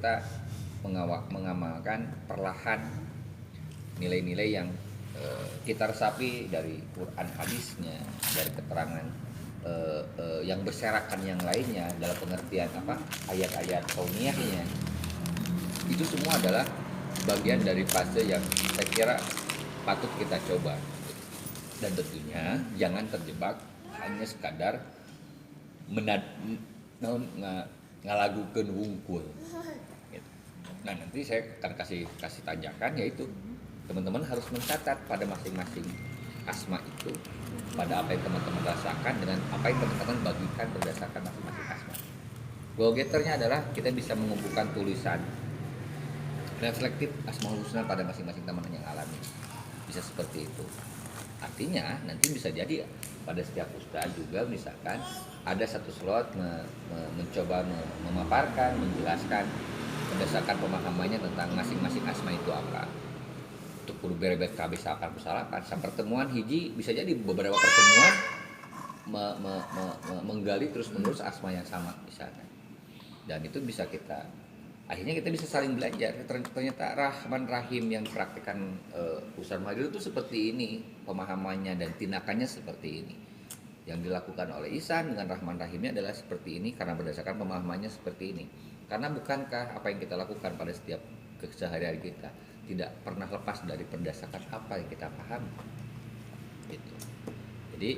kita mengamalkan perlahan nilai-nilai yang kita resapi dari Quran hadisnya, dari keterangan yang berserakan yang lainnya dalam pengertian ayat-ayat kauniyahnya. Itu semua adalah bagian dari fase yang saya kira patut kita coba. Dan tentunya jangan terjebak hanya sekadar ngalagukeun wungkul. Gitu. Nah, nanti saya akan kasih tanjakan, yaitu teman-teman harus mencatat pada masing-masing asma itu, pada apa yang teman-teman rasakan dengan apa yang teman-teman bagikan berdasarkan masing-masing asma. Goal getternya adalah kita bisa mengumpulkan tulisan reflektif Asmaul Husna pada masing-masing teman yang alami. Bisa seperti itu. Artinya nanti bisa jadi pada setiap ustaz juga misalkan ada satu slot mencoba memaparkan, menjelaskan berdasarkan pemahamannya tentang masing-masing asma itu apa. Untuk kudu berebet kabeh salapan pertemuan hiji bisa jadi beberapa pertemuan menggali terus-menerus asma yang sama misalnya. Dan itu bisa akhirnya kita bisa saling belajar. Ternyata Rahman Rahim yang dipraktikkan Ustaz Mahdul itu seperti ini pemahamannya dan tindakannya seperti ini. Yang dilakukan oleh Ihsan dengan Rahman Rahimnya adalah seperti ini karena berdasarkan pemahamannya seperti ini. Karena bukankah apa yang kita lakukan pada setiap keseharian kita tidak pernah lepas dari berdasarkan apa yang kita pahami. Gitu. Jadi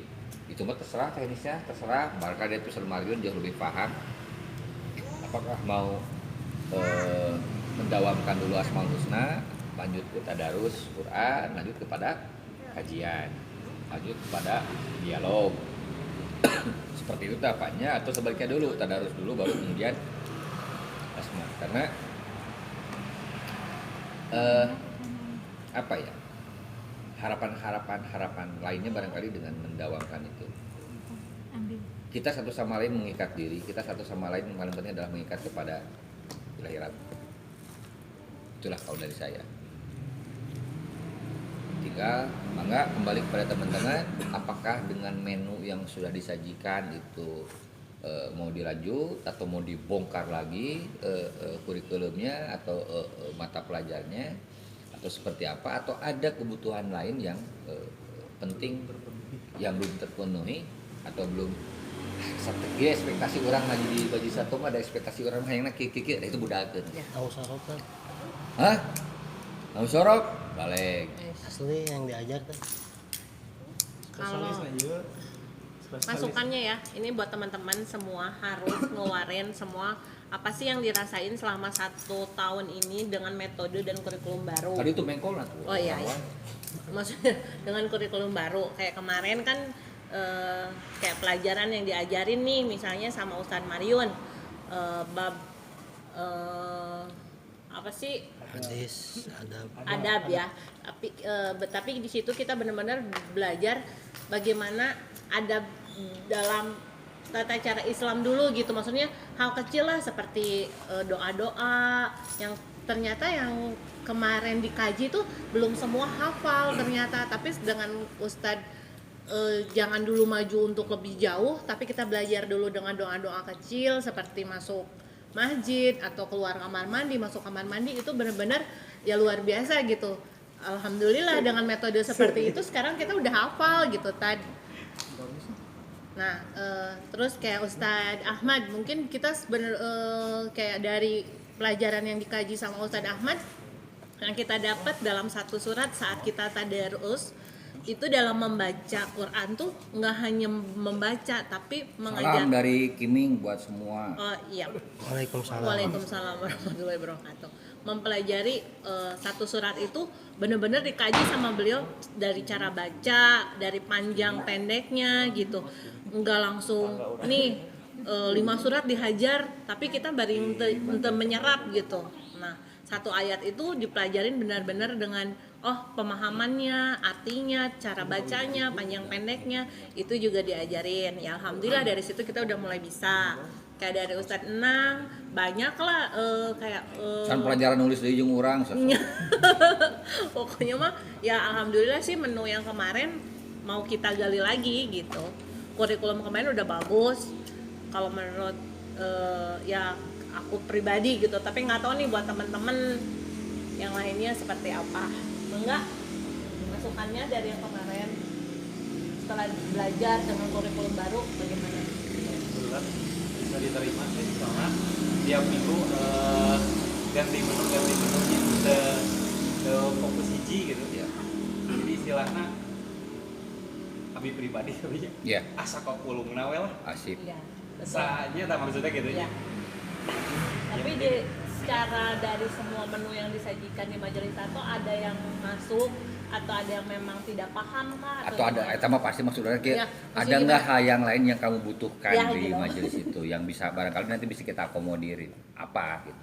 itu mah terserah teknisnya, terserah. Barangkali Ustaz Mahdul jauh lebih paham. Apakah mau mendawamkan dulu Asmaul Husna, lanjut ke tadarus Quran, lanjut kepada kajian, lanjut kepada dialog. Seperti itu tahapannya, atau sebaliknya dulu tadarus dulu baru kemudian asma. Karena harapan lainnya barangkali dengan mendawamkan itu kita satu sama lain mengikat diri, kita satu sama lain yang paling penting adalah mengikat kepada akhirat. Itulah kalau dari saya. Tinggal mangga kembali kepada teman-teman, apakah dengan menu yang sudah disajikan itu mau dilanjut atau mau dibongkar lagi kurikulumnya atau mata pelajarnya atau seperti apa, atau ada kebutuhan lain yang penting yang belum terpenuhi atau belum strategi ekspektasi orang lagi di baju satu mah ada ekspektasi orang yang nak kiki itu budakeun. Tahu sorok kan? Hah? Tahu sorok? Balik. Asli yang diajar tuh. Kalau masukannya ya, ini buat teman-teman semua harus ngeluarin semua apa sih yang dirasain selama 1 tahun ini dengan metode dan kurikulum baru. Tadi itu mengkol lah tuh. Oh iya. Maksudnya dengan kurikulum baru kayak kemarin kan kayak pelajaran yang diajarin nih misalnya sama Ustadz Mariun bab apa sih Hadis, adab ya, tapi di situ kita benar-benar belajar bagaimana adab dalam tata cara Islam dulu gitu, maksudnya hal kecil lah seperti doa-doa yang ternyata yang kemarin dikaji tuh belum semua hafal ternyata, tapi dengan Ustadz jangan dulu maju untuk lebih jauh, tapi kita belajar dulu dengan doa-doa kecil seperti masuk masjid atau keluar kamar mandi, masuk kamar mandi, itu benar-benar ya luar biasa gitu. Alhamdulillah dengan metode seperti itu sekarang kita udah hafal gitu tadi. Nah terus kayak Ustadz Ahmad, mungkin kita kayak dari pelajaran yang dikaji sama Ustadz Ahmad yang kita dapat dalam satu surat saat kita tadarus itu dalam membaca Quran tuh nggak hanya membaca tapi mengajar. Salam dari Kiming buat semua. Oh iya. Waalaikumsalam. Waalaikumsalam warahmatullahi wabarakatuh. Mempelajari satu surat itu benar-benar dikaji sama beliau dari cara baca, dari panjang pendeknya gitu. Enggak langsung nih 5 surat dihajar tapi kita baru menyerap gitu. Nah, satu ayat itu dipelajarin benar-benar dengan pemahamannya, artinya, cara bacanya, panjang pendeknya itu juga diajarin. Ya alhamdulillah dari situ kita udah mulai bisa. Kayak dari Ustadz Enang banyak lah kayak kan pelajaran nulis di ujung orang. Pokoknya mah ya alhamdulillah sih menu yang kemarin mau kita gali lagi gitu. Kurikulum kemarin udah bagus. Kalau menurut ya aku pribadi gitu, tapi nggak tahu nih buat teman-teman yang lainnya seperti apa. Enggak masukannya dari yang kemarin setelah belajar dengan kurikulum baru bagaimana? Kebetulan bisa diterima sih karena tiap minggu ganti menu gitu ke fokus hiji gitu ya. Jadi istilahnya abi pribadi tapi Iya, asa kok pulungna we lah. asik. Iya, betul. Saja tak maksudnya gitu Iya. ya. Tapi secara dari semua menu yang disajikan di majelis tato ada yang masuk atau ada yang memang tidak paham kah? Atau ada, gimana? eta mah pasti maksudnya Ya, ada nggak hal yang lain yang kamu butuhkan Ya, di gitu. majelis itu yang bisa barangkali nanti bisa kita akomodirin apa gitu.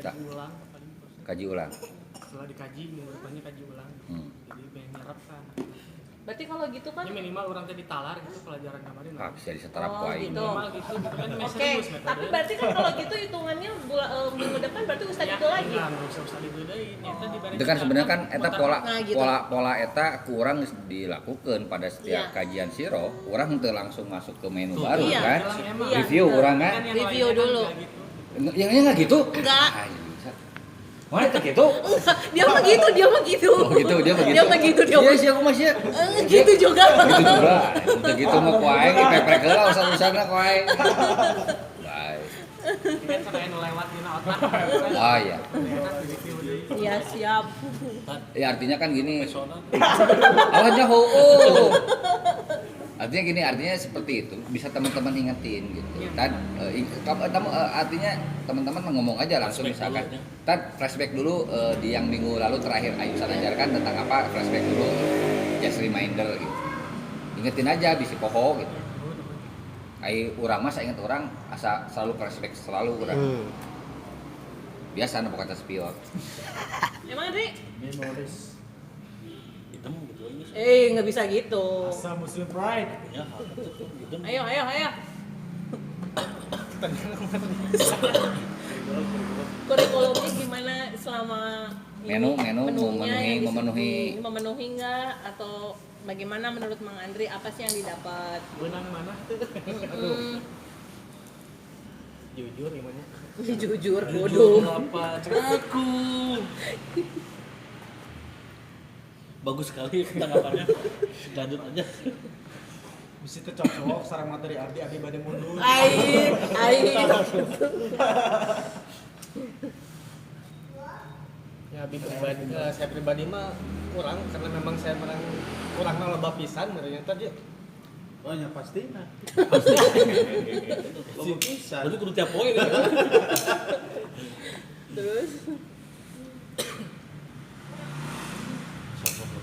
Kaji ulang paling proses. Kaji ulang. Setelah dikaji minggu depannya kaji ulang. Jadi pengen nyerap kan. Berarti kalau gitu kan Ini minimal orang tadi talar gitu pelajaran kemarin. Ah, bisa disetarap Oh, wae. gitu. Minimal gitu kan Oke, mes serius metode. tapi berarti kan kalau gitu hitungannya minggu depan berarti ustad itu lagi. Nah, nggak usah itu deh. Eta diberi Itu kan sebenarnya kan eta pola Nah, gitu. pola eta kurang dilakukan pada setiap Iya. kajian siro, orang teu langsung masuk ke menu Tuh, baru iya. kan. Iya, Review betul. orang kan. yang Review lainnya kan dulu. nggak gitu. Yang enggak gitu? Enggak. Ah, iya, bisa. Mana teh gitu? Dia mah gitu, dia mah gitu. Oh gitu, dia begitu. Dia mah gitu, dia Iya mah sih aku masih. gitu juga. Gitu juga. Untuk gitu mah ku aing peprek heula usaha-usahana ku aing. Baik. Kan sekalian nu lewat dina otak. Oh iya. Enak di review deui. Iya, siap. Ya artinya kan gini. Awalnya oh. Artinya gini, artinya seperti itu. Bisa teman-teman ingetin gitu. Tad artinya teman-teman ngomong aja langsung misalkan. Tad flashback dulu di yang minggu lalu terakhir Ayusan ajarkan tentang apa, flashback dulu. Just reminder gitu. Ingetin aja bisi poho gitu. Urang mah saya inget orang asa selalu flashback selalu urang. Biasa nu kata spion. Emang Dri? Memories hitam gitu aja sih. Nggak bisa gitu. Asa Muslim Pride ya gitu. Ayo. Kurikulumnya gimana selama ini? Menu, Menunya yang memenuhi nggak atau bagaimana menurut Mang Andri apa sih yang didapat? Benang mana tuh? Jujur gimana? Jujur, bodoh. Apa aku bagus sekali tanggapannya. Lanjut aja. Bisa teh cocok sareng materi Ardi bade mundur. Air. Ya pribadi, saya pribadi mah kurang karena memang saya kurang loba pisan ternyata dia. Oh ya pasti. Si pisan. Berarti kudu tiap poin gitu. Terus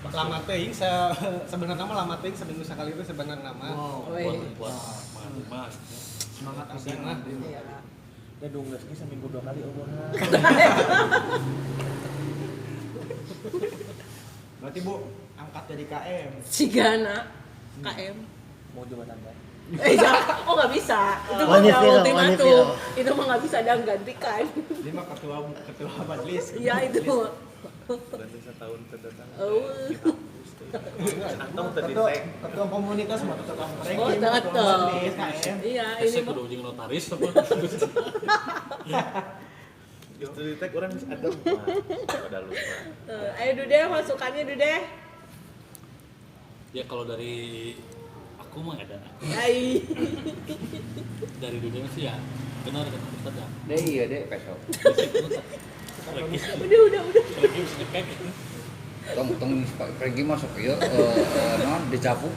Lama teuing saya sebenarnya mah lama teuing seminggu sekali itu sebenarnya mah. Buat mas. Semangat pisan lah. Ya dong geus seminggu 2 kali omongan. Berarti Bu angkat jadi KM. Cigana KM. Mau coba tambah. Oh nggak bisa. Itu mah Wanita, udah ultimatum. wanita. Itu mah nggak bisa ada gantikan. Dia mah ketua majelis. Iya itu. Berarti setahun terdatang. Oh. Atau Ketua komunitas mah ketua ranking. Oh, ketua tetep. majelis KM. Iya Saya ini mah. kudu jeung notaris apa. Justru di tag orang ada pada lupa. Ayo Dude, masukannya Dude. Ya kalau dari aku mah ada. Ai. Dari dunia sih ya benar kata Ustaz ya. Deh iya deh peso. Udah. Lagi bisa ngepek. Tong pergi masuk ieu non dejavu.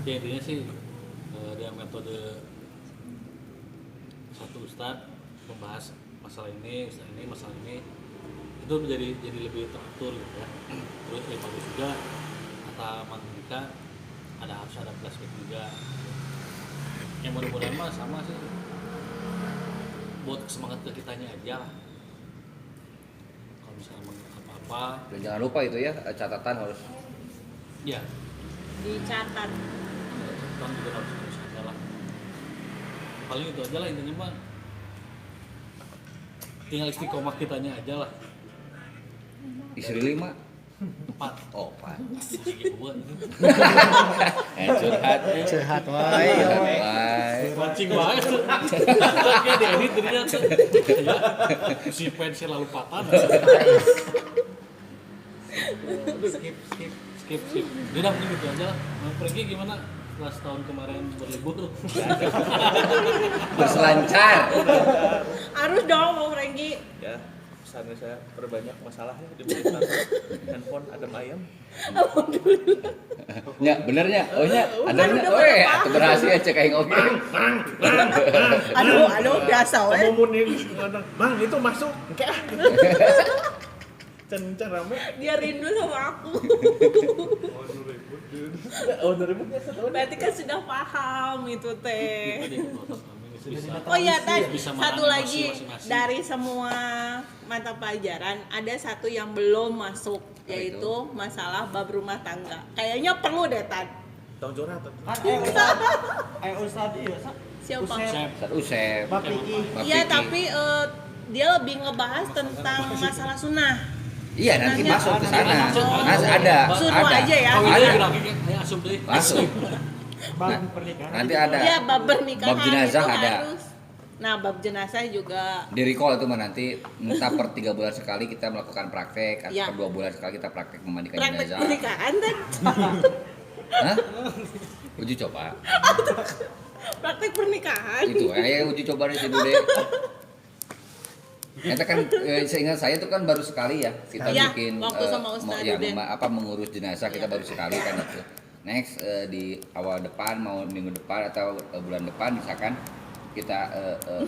Ya intinya sih dia metode satu ustadz membahas masalah ini itu jadi lebih teratur gitu ya. Terus yang bagus juga kata Mang Dika harus ada flashback juga. Yang mudah-mudahan mah sama sih buat semangat ke kitanya aja lah. Kalau misalnya mau apa-apa Dan jangan lupa itu ya catatan harus ya Dicatat. kan juga harus ada lah. Paling itu aja lah intinya mah tinggal istiqomah kitanya aja lah. istri 5 4. Oh, Pak. Gigi gua ini. Curhat. Curhat wae. Curhat wae. Mancing banget. Kayak di edit dirinya tuh. Ya. Si pensil lalu patah. Skip. Udah mending gitu aja. Pergi gimana? Setelah setahun kemarin berlibur. Berselancar. Harus dong mau Franky. Ya, pesannya saya perbanyak masalahnya diberikan handphone adem ayam. Ya, benernya. Oh nya, ada Bukan, nya. udah Oh pada ya, paham. atuh berhasil cek aing oge. Aduh biasa we. Ngomongin Bang itu masuk. Oke ah. Can rame. Dia rindu sama aku. Oh, 2000 biasa tuh. Berarti kan sudah paham itu teh. Bisa. Oh iya, Tan, Bisa satu menangani lagi masing-masing. dari semua mata pelajaran ada satu yang belum masuk, yaitu masalah bab rumah tangga. Kayaknya perlu deh, Tan. Tahun jorah tuh. Ustad iya, Sa. Siapa? Chef. Satu usep. Bab Iki. Iya, tapi dia lebih ngebahas tentang masalah sunnah. Iya, nanti Nanya. masuk ke sana. Masuk. Mas ada. Suruh Ada. aja ya. Oh, Ada. iya, lagi kan. Ayo asup deh. Masuk. Bab pernikahan. Nanti ada. Iya, bab pernikahan Bab jenazah itu ada. harus. Nah, bab jenazah juga. Di recall itu mah nanti entah per 3 bulan sekali kita melakukan praktek atau Iya. per 2 bulan sekali kita praktek memandikan Praktek jenazah. pernikahan, Tan. Hah? Uji coba. Praktek pernikahan. Itu ayo uji coba di situ deh. Kita kan seingat saya itu kan baru sekali ya kita Iya, bikin waktu sama Ustaz Duden. mengurus jenazah kita baru sekali kan itu. Next di awal depan mau minggu depan atau bulan depan misalkan kita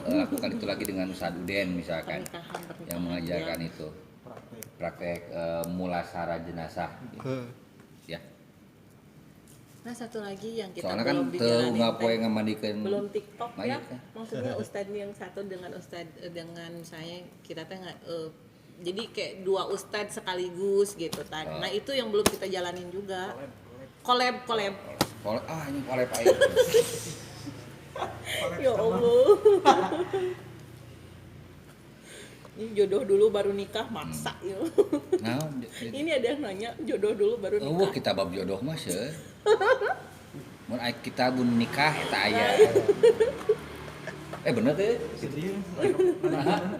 lakukan itu lagi dengan Ustaz Duden misalkan Pernikahan. yang mengajarkan itu praktek mulasara jenazah ya. Nah, satu lagi yang kita Soalnya kan belum teu dijalanin, ngapoe Tan. ngamandikan Belum TikTok ya. mayat, ya. Maksudnya Ustadz yang satu dengan Ustadz dengan saya kita teh nggak jadi kayak dua Ustadz sekaligus gitu Tan. Oh. Nah, itu yang belum kita jalanin juga. Collab. ini kolep air. Ya Allah. Ini jodoh dulu baru nikah maksa ya. Nah, Ini ada yang nanya jodoh dulu baru oh nikah. kita bab jodoh mah seueur. Mun kita bun nikah eta aya. Bener teh. Nah.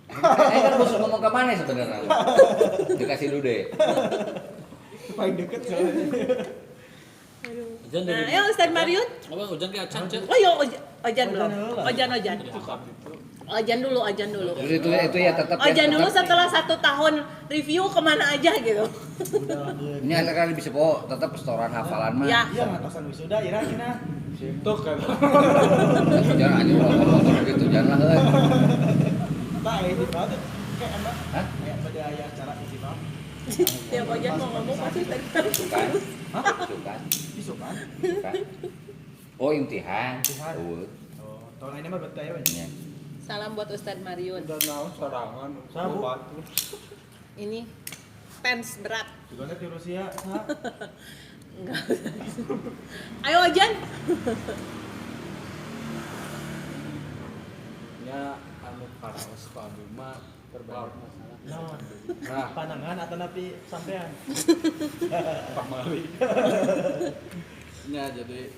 Kan bos ngomong ke mana sebenarnya? Dikasih dulu deh. Paling deket soalnya. Hujan dari. Nah, ya Ustadz Mariut. Apa hujan kayak acan, Cek? Oh, yo ojan belum. Ojan dulu. Terus itu ya tetap Ojan dulu setelah 1 tahun review kemana aja gitu. Ini ada kali bisa po tetap setoran hafalan mah. Ya. Iya, ngatosan wisuda ira cenah. Sintuk kan. Jangan aja motor gitu jangan lah euy. Tah ini banget. Kayak enak. Hah? Kayak pada aya acara ijibab. Tiap Ojan mau ngomong pasti tadi. Sukan. Sukan. Isukan. Sukan. Oh, imtihan. Imtihan. Eueuh. Oh, tahun ini mah betah ya. Nya. Salam buat Ustadz Mariun. Udah naon sorangan. Sabu. Batu. Ini fans berat. Juga di Rusia, Sa. Enggak. Ayo Ojan. Nya anu karaos ka abdi mah terbanyak masalah. Naon? Nah, Panangan atau napi sampean? pamali. Nya jadi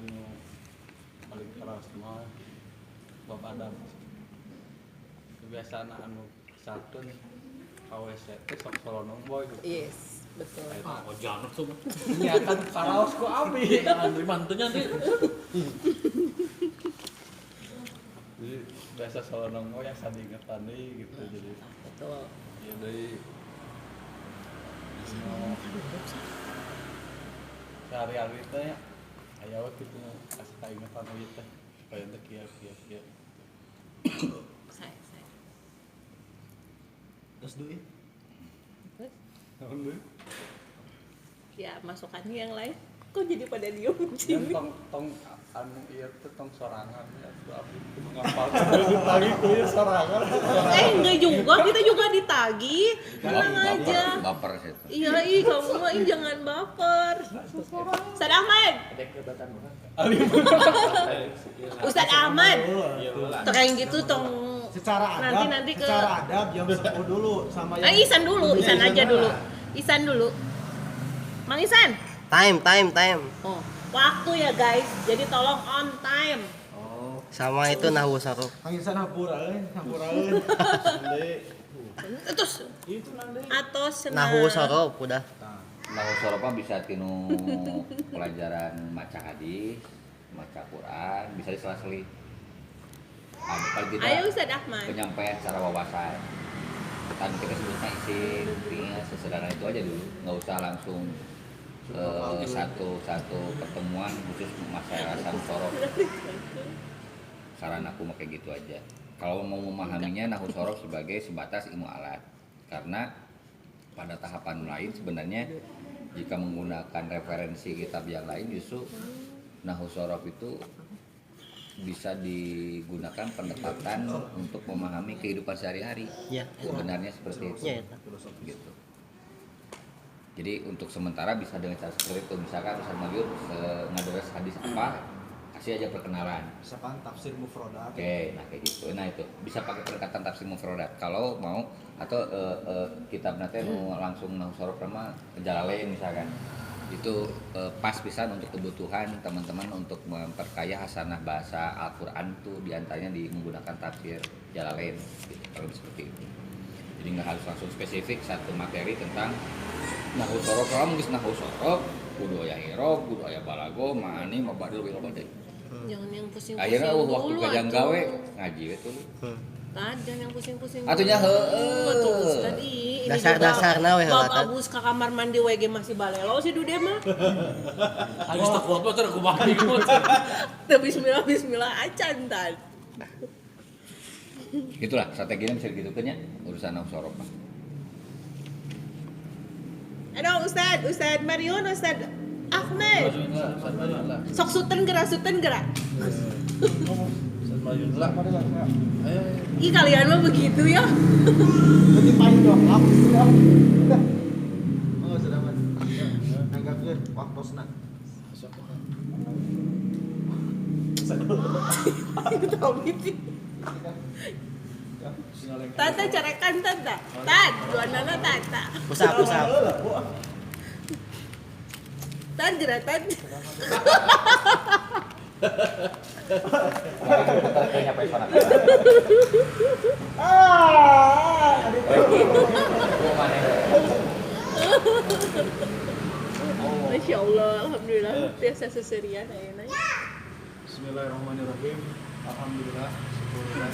anu paling keras mah bab Adam. Kebiasaan anu satun KWC teh sok solonong boy gitu. Yes, betul. Ah, hujan tuh. Niatan karaos ku abi. Andri mantunya nanti. Jadi biasa solonong boy yang sadingetan deui gitu jadi. Betul. Ya dari sehari-hari teh aya we kitu asa kaingetan ieu teh supaya teh kieu. Saya. Terus duit. Naon deui? Ya, masukannya yang lain. Kok jadi pada diem Yang sini? tong anu ieu teh tong sorangan ya tuh abi kudu ngapal ditagi ku ieu sorangan. Enggak juga, kita juga ditagi. Tenang aja. Baper sih. Iya, kamu mah jangan baper. Ustadz Ahmad. Ustadz Ahmad. Tuh kayak gitu tong Secara adab, nanti ke secara adab yang sepuh dulu sama yang Isan dulu, Isan aja dulu. Isan dulu. Mang Isan. Time. Oh, waktu ya guys. Jadi tolong on time. Oh, Sama itu nahu sarok. angin sana hampuraeun. Terus Itu nanti. atos Nahu sarok udah. Nah, soropa bisa tinu pelajaran maca hadis, maca Quran, bisa disela-seli. Paling tidak Ayo Ustaz Ahmad. penyampaian secara wawasan. Kan kita sebutnya isin, intinya sesederhana itu aja dulu, nggak usah langsung satu pertemuan khusus masalah sorok. Saran aku mah kayak gitu aja. Kalau mau memahaminya nahu sorok sebagai sebatas ilmu alat, karena pada tahapan lain sebenarnya jika menggunakan referensi kitab yang lain justru nahu sorok itu bisa digunakan pendekatan untuk memahami kehidupan sehari-hari. Ya. Sebenarnya seperti itu. Ya, Gitu. Jadi untuk sementara bisa dengan cara seperti itu. Misalkan Ustaz Magyur ngaderes hadis apa, kasih aja perkenalan. Misalkan tafsir mufradat. Oke, nah kayak gitu. Nah itu bisa pakai pendekatan tafsir mufradat. Kalau mau atau kitab nanti mau langsung nahu sorok sama Jalalain misalkan. Itu pas pisan untuk kebutuhan teman-teman untuk memperkaya hasanah bahasa Al-Qur'an tuh diantaranya menggunakan tafsir Jalalain gitu, kalau seperti itu. Jadi nggak harus langsung spesifik satu materi tentang nahu sorok. Kalau mungkin nahu sorok, kudu aya irob, kudu aya balago, ma'ani, mabadil, bilobade. Jangan yang pusing-pusing Akhirnya waktu dulu, kajang atuh. gawe ngaji we tuh. Tad, jangan yang pusing-pusing. Atunya dulu. heueuh. Tuh, Ustaz, ini Dasar-dasarna we juga heula, Tad. Abus ke kamar mandi WG masih balelo si Dude mah. Ayo tak kuat mah terus kumaha ikut. Teu bismillah acan Tad. Itulah strateginya bisa digitukeun nya urusan nahu sorok mah. Aduh Ustaz Marion, Ustaz Ahmed. Sok suten gerak. Ih kalian mah begitu ya. Nanti paling dong, aku sudah. Oh, sudah man. Nanggapkeun waktosna. Tahu gitu. Tata carekan tata. Tat, duanana tata. Usap. Tat gerak tat. Nyampe sana. Masya Allah, alhamdulillah. Biasa seserian ayeuna. Bismillahirrahmanirrahim. Alhamdulillah, syukurullah.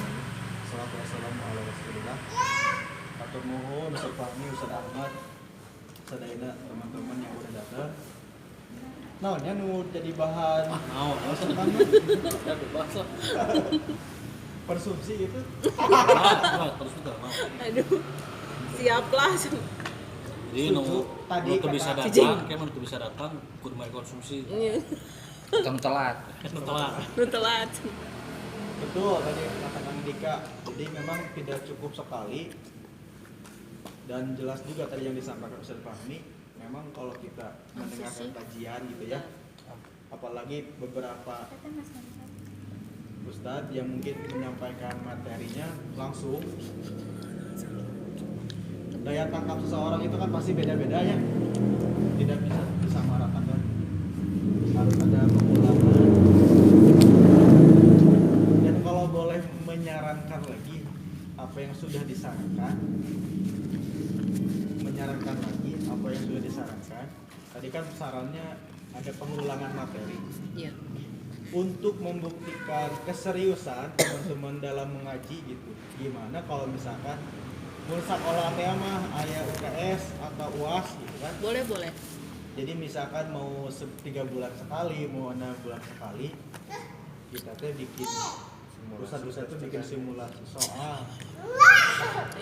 Salatu wassalamu ala Rasulillah. Atur nuhun Ustaz Fahmi, Ustaz Ahmad, sadaina teman-teman yang udah datang. Naonnya nu jadi bahan Ustaz Fahmi Aduh bahasa. konsumsi itu. Terus kita mau. Aduh, siaplah. Jadi nu Tadi teu bisa kata datang, kayak teu bisa datang kudu mari konsumsi. Kamu telat. Setelah Nu telat. Betul tadi kata Kang Dika. Jadi memang tidak cukup sekali dan jelas juga tadi yang disampaikan Ustaz Fahmi. Memang kalau kita mendengarkan kajian gitu ya, apalagi beberapa Ustadz yang mungkin menyampaikan materinya langsung, daya tangkap seseorang itu kan pasti beda-beda ya, tidak bisa disamaratakan, harus ada pengulangan. Dan kalau boleh menyarankan lagi apa yang sudah disarankan, tadi kan sarannya ada pengulangan materi. Iya. Untuk membuktikan keseriusan teman-teman dalam mengaji gitu. Gimana kalau misalkan mun sakola teh mah aya UTS atau UAS gitu kan. Boleh. Jadi misalkan mau 3 bulan sekali, mau 6 bulan sekali, kita teh bikin Ustaz-ustaz itu bikin simulasi soal.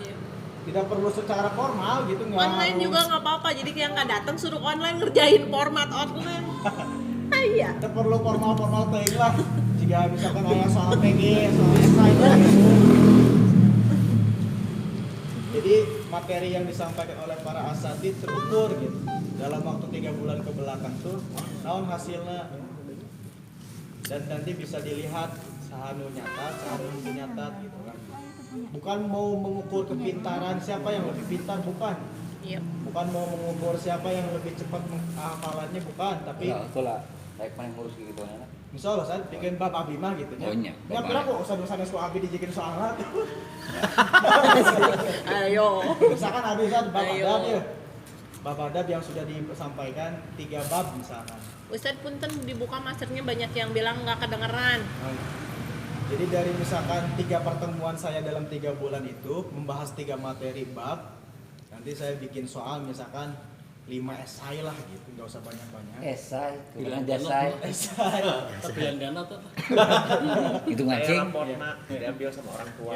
Iya. Tidak perlu secara formal gitu, nggak Online harus. juga nggak apa-apa. Jadi yang nggak datang suruh online ngerjain format online. Iya. Tidak perlu formal-formal teuing lah. Jika misalkan aya soal PG, soal SK itu. Jadi materi yang disampaikan oleh para asatid terukur gitu. Dalam waktu 3 bulan ke belakang tuh naon hasilnya. Dan nanti bisa dilihat sahanu nyata, sahanu nyata gitu kan. Bukan mau mengukur kepintaran siapa yang lebih pintar, bukan. Iya. Bukan mau mengukur siapa yang lebih cepat hafalannya, bukan, tapi Ya, itulah kayak paling ngurus gitu nah. misalnya saya bikin bab abi mah gitu Oh, iya, ya bab berapa abi. kok usah-usahnya suka abi dijikin soalat. Ayo. Misalkan abi bab Ayo. adab ya. Bab adab yang sudah disampaikan 3 bab misalkan. Ustadz punten dibuka masternya banyak yang bilang nggak kedengeran. Jadi dari misalkan 3 pertemuan saya dalam 3 bulan itu membahas 3 materi bab, nanti saya bikin soal misalkan 5 esai lah gitu, nggak usah banyak-banyak. Esai, Pilihan tulisan jasai. Esai. Pilihan ganda tuh. Itu Kayak ngancing. raporna diambil sama orang tua.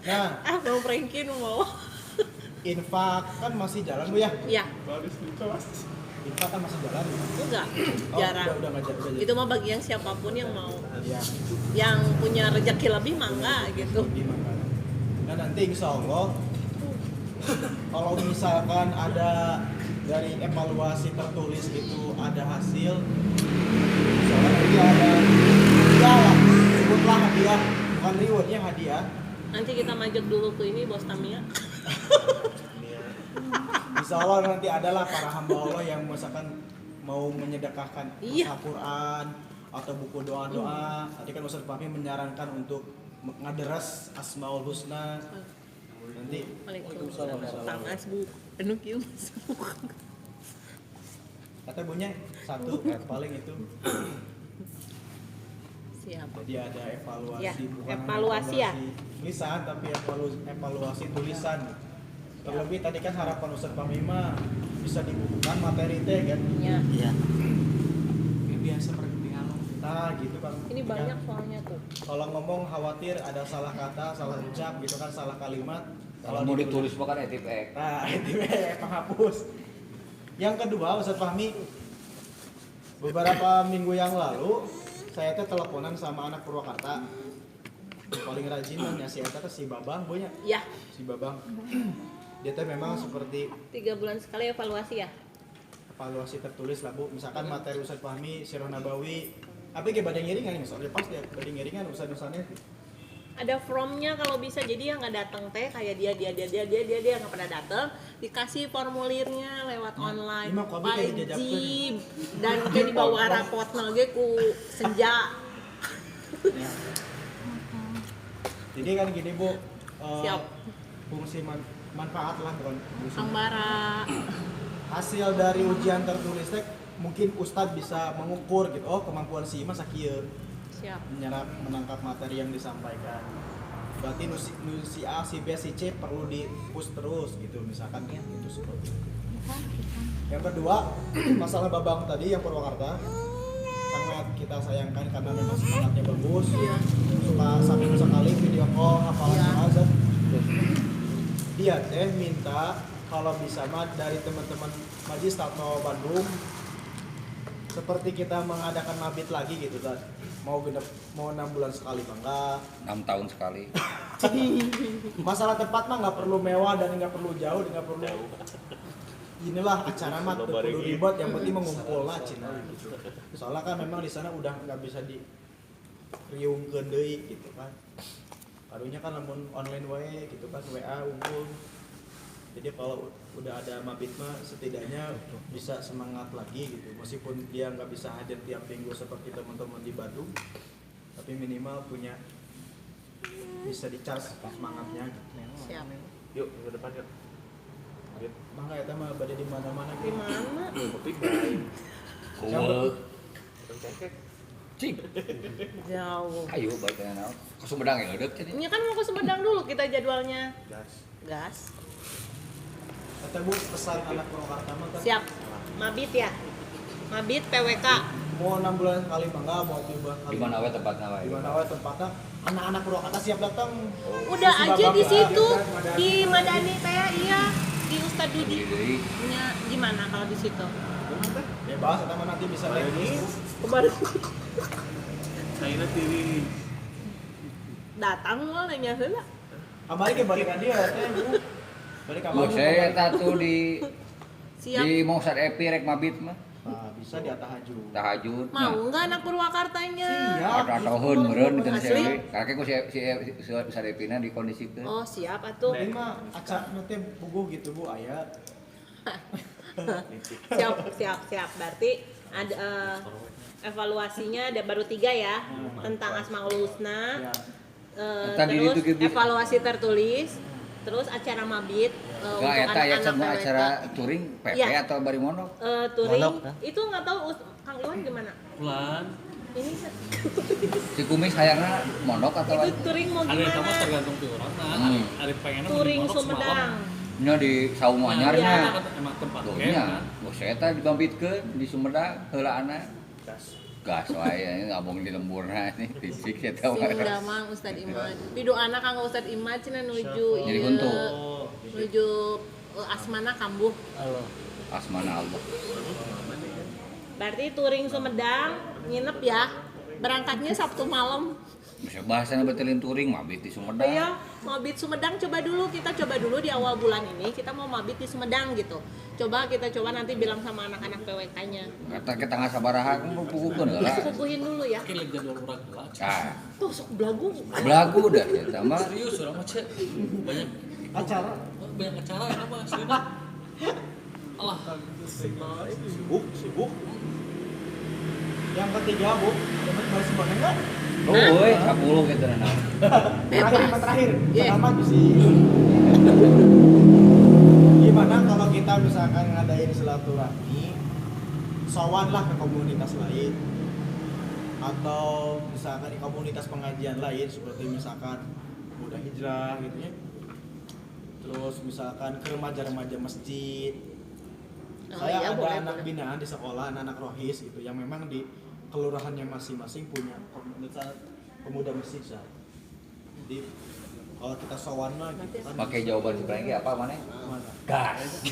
Nah, Mau prankin mau. infak kan masih jalan Bu ya? Ya, Infak kan masih jalan. enggak, Oh, jarang. udah nggak jadi. Itu mah bagi yang siapapun yang mau, Iya. yang punya rezeki lebih mah enggak gitu. Gimana? Nah nanti insya Allah kalau misalkan ada dari evaluasi tertulis itu ada hasil, misalnya nanti ada hadiah lah, sebutlah hadiah, bukan rewardnya hadiah. Nanti kita majak dulu ke ini Bos Tamia. Insya Allah nanti adalah para hamba Allah yang misalkan mau menyedekahkan Iya. Al-Quran atau buku doa-doa. Tadi kan Ustaz Fahmi menyarankan untuk ngaderas Asmaul Husna. Nanti Waalaikumsalam. Tangas Bu. Anu kieu masuk. kata bunyi 1 paling itu. Siap. Jadi ada evaluasi, Ya, bukan hanya evaluasi ya. tulisan tapi evaluasi tulisan. Terlebih tadi kan harapan Ustaz Fahmi mah bisa dibukukan materi teh kan. Ya. Iya. Ini biasa perkenalan. Nah gitu kan. Ini banyak soalnya tuh. Kalau ngomong khawatir ada salah kata, salah ucap gitu kan, salah kalimat. Kalau mau ditulis bukan etip ek. Nah, itu penghapus. Yang kedua, Ustaz Fahmi, beberapa minggu yang lalu saya tuh teleponan sama anak Purwakarta. Paling rajin nanya si eta teh si Babang, bonya. Ya, Si Babang. Dia tuh memang seperti 3 bulan sekali evaluasi ya. evaluasi tertulis lah Bu. Misalkan materi Ustaz Fahmi, Sirah Nabawi, apa ge badai ngiringan misalnya pas dia badai ngiringan Ustaz-ustaznya. Ada formnya kalau bisa, jadi yang nggak datang teh kayak dia nggak pernah datang, dikasih formulirnya lewat online. Ini mah kopi kayak Paling dijajabkeun. jib dan kayak dibawa rapotna ge ku senja. Ya. Jadi kan gini Bu, Siap. fungsi manfaat lah bukan fungsi. Ambara. Hasil dari ujian tertulis teh mungkin Ustadz bisa mengukur gitu, oh kemampuan si Ima sakieu Siap. menyerap menangkap materi yang disampaikan. Berarti si A, si B, si C perlu di push terus gitu misalkan itu seperti itu. Yang kedua, masalah Babang tadi yang Purwakarta sangat kita sayangkan karena memang semangatnya bagus. Suka sambil sekali video call hafalan azan. Dia teh minta kalau bisa mah dari teman-teman Majlis Tato Bandung seperti kita mengadakan mabit lagi gitu kan. Mau 6 bulan sekali bangga. 6 tahun sekali. Masalah tempat mah nggak perlu mewah dan nggak perlu jauh, nggak perlu. Inilah acara mah teu kudu ribet, yang penting mengumpul lah Cina gitu. Soalnya kan memang di sana udah nggak bisa di riungkeun deui gitu kan. Karunya kan lamun online wae gitu kan, WA unggul. Jadi kalau udah ada mabit mah setidaknya bisa semangat lagi gitu. Meskipun dia nggak bisa hadir tiap minggu seperti teman-teman di Bandung, tapi minimal punya bisa dicas semangatnya. Siap. Yuk ke depan yuk. Yuk. Mangga eta mah bade di mana-mana Di gitu. mana? Kopi baik. Kuel. Cengkek. Cing. Jauh. Ayo baik kana naon. Ka Sumedang ya deuk cenah. Ini kan mau ke Sumedang dulu kita jadwalnya. Gas. Gas. Kata Bu pesan anak Purwakarta mah kan Siap. Mabit ya. Mabit PWK. mau 6 bulan sekali mangga, mau 7 bulan sekali. Di mana we tempatna wae? Di mana wae tempatnya. Anak-anak Purwakarta siap datang. Udah Si aja Babang di situ Madani. di Madani teh iya di Ustadz Dudi. Deui. Nya gimana kalau di situ? Bebas, eta mah nanti bisa teknis. Kemarin Saya tiri. datang mau nanya heula. Kamari ke balikan dia teh, Bu. Balik Lu kamar. saya tatu di Siap. di Mongsar Epi rek mabit mah. Nah, bisa di tahajud. tahajud. Mau nggak anak Purwakartanya? Siap. Tahun meureun jeung Asli? saya. Kakek ku si Sarepina dikondisikeun. Oh siap atuh. Ini mah acak nanti puguh gitu Bu aya. Siap. Berarti ada evaluasinya ada baru 3 ya tentang Asmaul Husna. Ya. Tadi Terus itu gitu. evaluasi tertulis, terus acara mabit untuk Enggak eta ya anak-anak semua PWK. acara touring PP Iya. atau bari monok. Touring Monok, ya? itu nggak tahu Kang Iwan gimana? Bulan Ini Si kumis hayangna monok atau itu touring mau ada yang sama gimana? tergantung ti urang nah ada pengennya Touring di pondok Sumedang. nya di saung Iya. anyarnya. emang tempat Tuh camp nya, kan geus eta dibampitkeun di Sumedang heulaana. Gas wae ngabung di lemburna ini fisik eta mah. Sinda mang Ustad Imad. Pidu anak Kang Ustad Imad cenah nuju Jadi ieu. untuk Nuju asmana kambuh. Allah. asmana Allah. Berarti touring Sumedang nginep ya. Berangkatnya Sabtu malam. Bisa bahasana betelin touring mabit di Sumedang. Iya, mabit Sumedang coba dulu di awal bulan ini kita mau mabit di Sumedang gitu. Kita coba nanti bilang sama anak-anak PWK-nya. Kata kita nggak sabaraha kan pugukeun heula. Pupuhin dulu ya. mungkin jadwal urang heula Ah, Tuh sok belagu. belagu dah eta mah. serius urang mah cek banyak Acara banyak acara ya apa aslinya Allah sibuk. Yang ketiga Bu, dapat balas sumbangan enggak? Euy, 10 gitu nah. Terakhir. Iya. Selamat sih. Gimana kalau kita misalkan ngadain silaturahmi, sowan lah ke komunitas lain, atau misalkan di komunitas pengajian lain seperti misalkan Muda Hijrah gitu ya. Terus misalkan ke remaja-remaja masjid. Oh, Saya iya, ada boleh, anak boleh. binaan di sekolah, anak rohis gitu yang memang di kelurahannya masing-masing punya komunitas pemuda masjid. Sah. Jadi kalau kita sowan mah gitu kan. Pakai jawaban sebenarnya apa maneh? Mana? Gas.